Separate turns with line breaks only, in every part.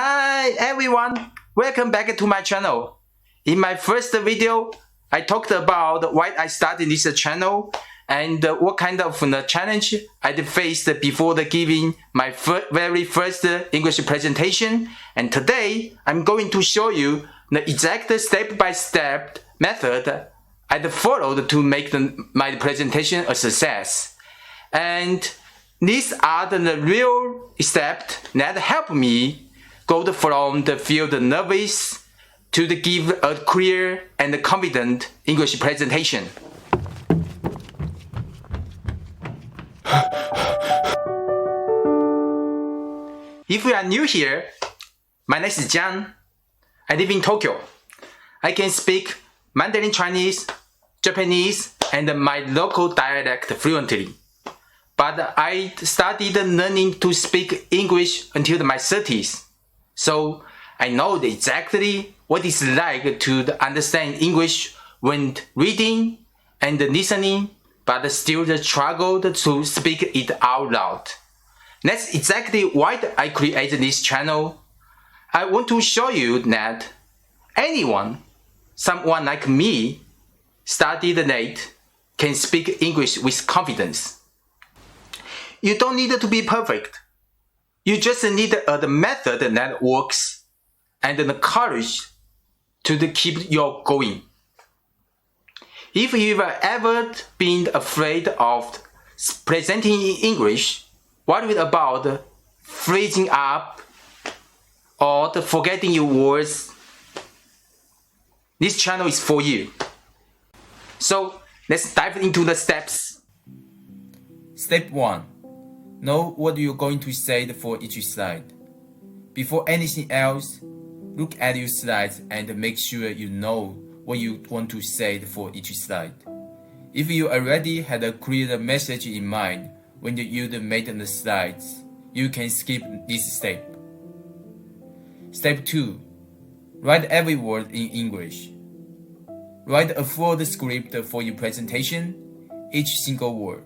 Hi everyone, welcome back to my channel. In my first video, I talked about why I started this channel and what kind of challenge I faced before giving my very first English presentation. And today, I'm going to show you the exact step-by-step method I followed to make my presentation a success. And these are the real steps that help me go from the field nervous to give a clear and confident English presentation. If you are new here, my name is Jian. I live in Tokyo. I can speak Mandarin Chinese, Japanese, and my local dialect fluently. But I started learning to speak English until my 30s. So I know exactly what it's like to understand English when reading and listening, but still struggled to speak it out loud. That's exactly why I created this channel. I want to show you that anyone, someone like me, studied late, can speak English with confidence. You don't need to be perfect. You just need a method that works and the courage to keep you going. If you've ever been afraid of presenting in English, worried about freezing up or forgetting your words, this channel is for you. So let's dive into the steps.
Step 1. Know what you're going to say for each slide. Before anything else, look at your slides and make sure you know what you want to say for each slide. If you already had a clear message in mind when you made the slides, you can skip this step. Step 2. Write every word in English. Write a full script for your presentation, each single word.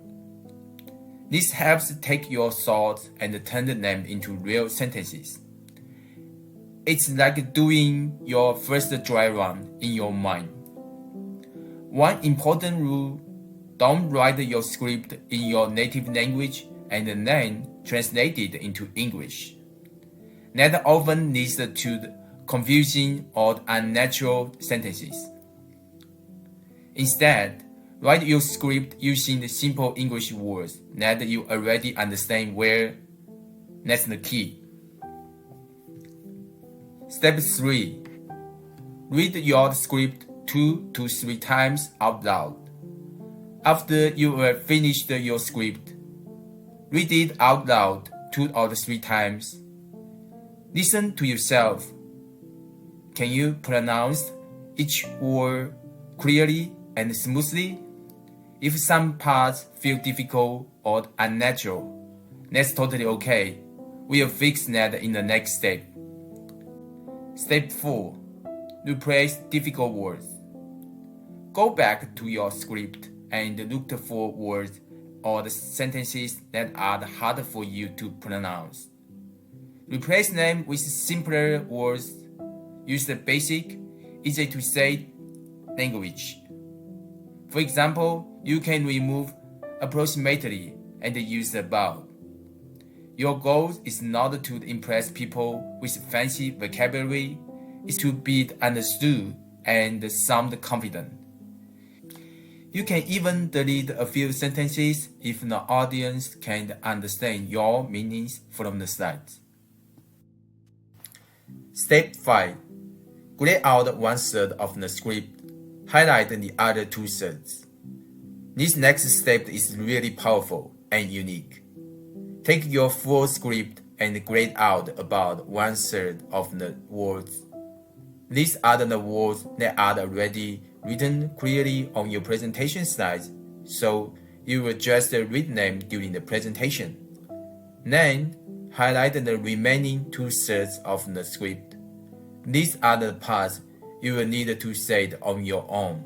This helps take your thoughts and turn them into real sentences. It's like doing your first dry run in your mind. One important rule: don't write your script in your native language and then translate it into English. That often leads to confusing or unnatural sentences. Instead, write your script using the simple English words that you already understand well. That's the key. Step 3. Read your script 2 to 3 times out loud. After you have finished your script, read it out loud 2 or 3 times. Listen to yourself. Can you pronounce each word clearly and smoothly? If some parts feel difficult or unnatural, that's totally okay. We'll fix that in the next step. Step 4. Replace difficult words. Go back to your script and look for words or the sentences that are hard for you to pronounce. Replace them with simpler words. Use the basic, easy to say language. For example, you can remove approximately and use about. Your goal is not to impress people with fancy vocabulary, it's to be understood and sound confident. You can even delete a few sentences if the audience can't understand your meanings from the slides. Step 5. Grade out 1/3 of the script. Highlight the other 2/3. This next step is really powerful and unique. Take your full script and grade out about 1/3 of the words. These are the words that are already written clearly on your presentation slides, so you will just read them during the presentation. Then, highlight the remaining 2/3 of the script. These are the parts you will need to say it on your own.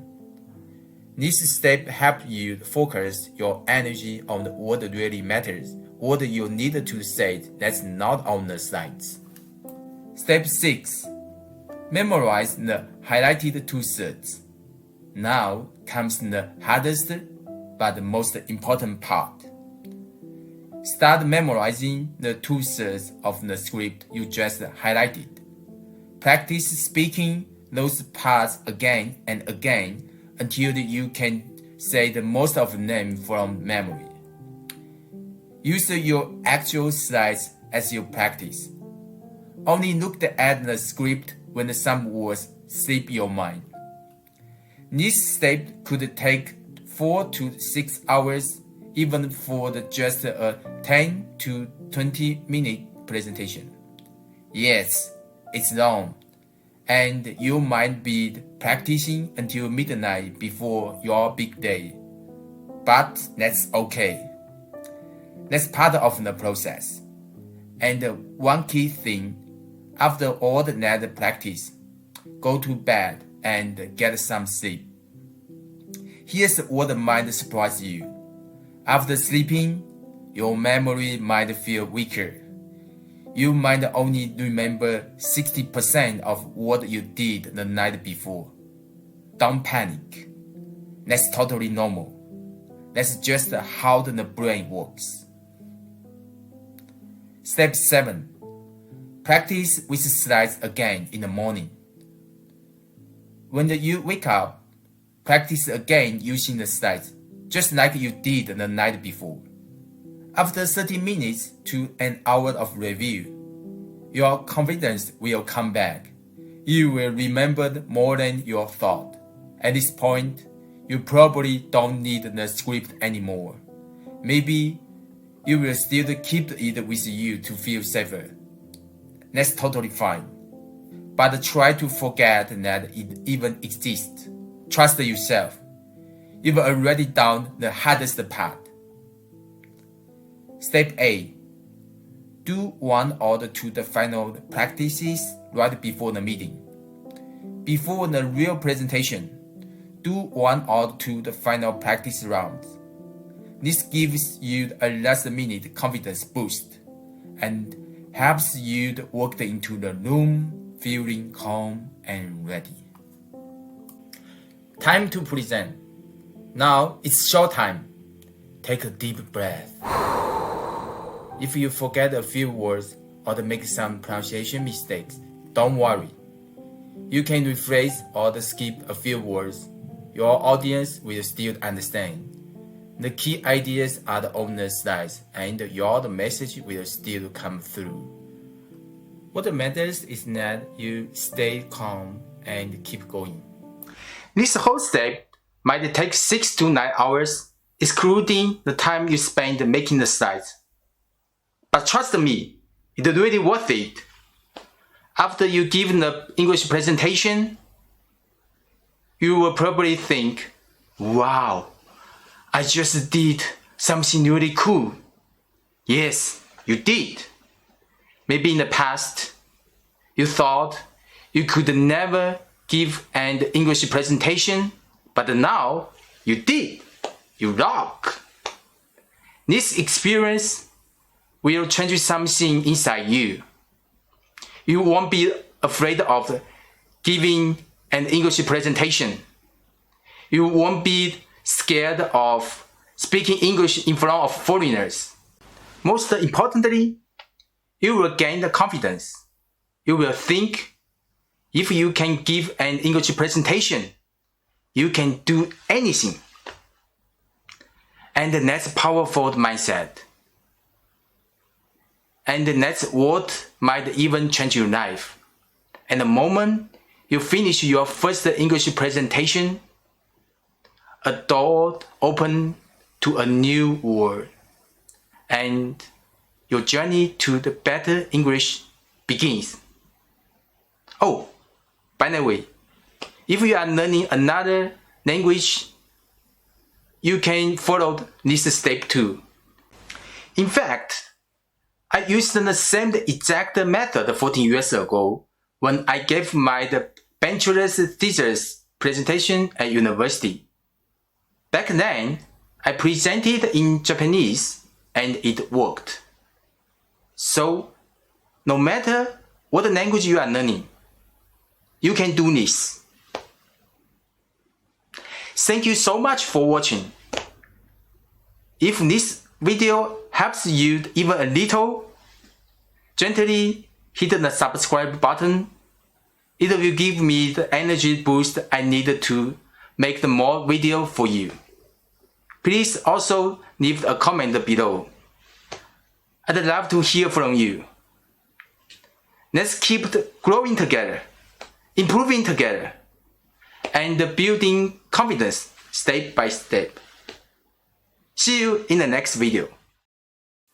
This step helps you focus your energy on what really matters, what you need to say that's not on the slides. Step 6. Memorize the highlighted two-thirds. Now comes the hardest but the most important part. Start memorizing the two-thirds of the script you just highlighted. Practice speaking those parts again and again until you can say the most of them from memory. Use your actual slides as your practice. Only look at the script when some words slip your mind. This step could take 4 to 6 hours even for just a 10 to 20 minute presentation. Yes, it's long, and you might be practicing until midnight before your big day. But that's okay. That's part of the process. And one key thing, after all that practice, go to bed and get some sleep. Here's what might surprise you. After sleeping, your memory might feel weaker. You might only remember 60% of what you did the night before. Don't panic. That's totally normal. That's just how the brain works. Step 7. Practice with slides again in the morning. When you wake up, practice again using the slides, just like you did the night before. After 30 minutes to an hour of review, your confidence will come back. You will remember more than you thought. At this point, you probably don't need the script anymore. Maybe you will still keep it with you to feel safer. That's totally fine. But try to forget that it even exists. Trust yourself. You've already done the hardest part. Step 8. Do 1 or 2 the final practices right before the meeting. Before the real presentation, do 1 or 2 the final practice rounds. This gives you a last-minute confidence boost and helps you walk into the room feeling calm and ready. Time to present. Now it's show time. Take a deep breath. If you forget a few words or make some pronunciation mistakes, don't worry. You can rephrase or skip a few words. Your audience will still understand. The key ideas are on the slides, and your message will still come through. What matters is that you stay calm and keep going.
This whole step might take 6 to 9 hours, excluding the time you spend making the slides. But trust me, it's really worth it. After you give the English presentation, you will probably think, wow, I just did something really cool. Yes, you did. Maybe in the past, you thought you could never give an English presentation, but now you did. You rock. This experience will change something inside you. You won't be afraid of giving an English presentation. You won't be scared of speaking English in front of foreigners. Most importantly, you will gain the confidence. You will think, if you can give an English presentation, you can do anything. And that's a powerful mindset. And that's what might even change your life. And the moment you finish your first English presentation, a door opens to a new world. And your journey to the better English begins. Oh, by the way, if you are learning another language, you can follow this step too. In fact, I used the same exact method 14 years ago when I gave my bachelor's thesis presentation at university. Back then, I presented in Japanese and it worked. So, no matter what language you are learning. You can do this. Thank you so much for watching. If this video helps you even a little, gently hit the subscribe button. It will give me the energy boost I need to make more video for you. Please also leave a comment below. I'd love to hear from you. Let's keep growing together, improving together, and building confidence step by step. See you in the next video.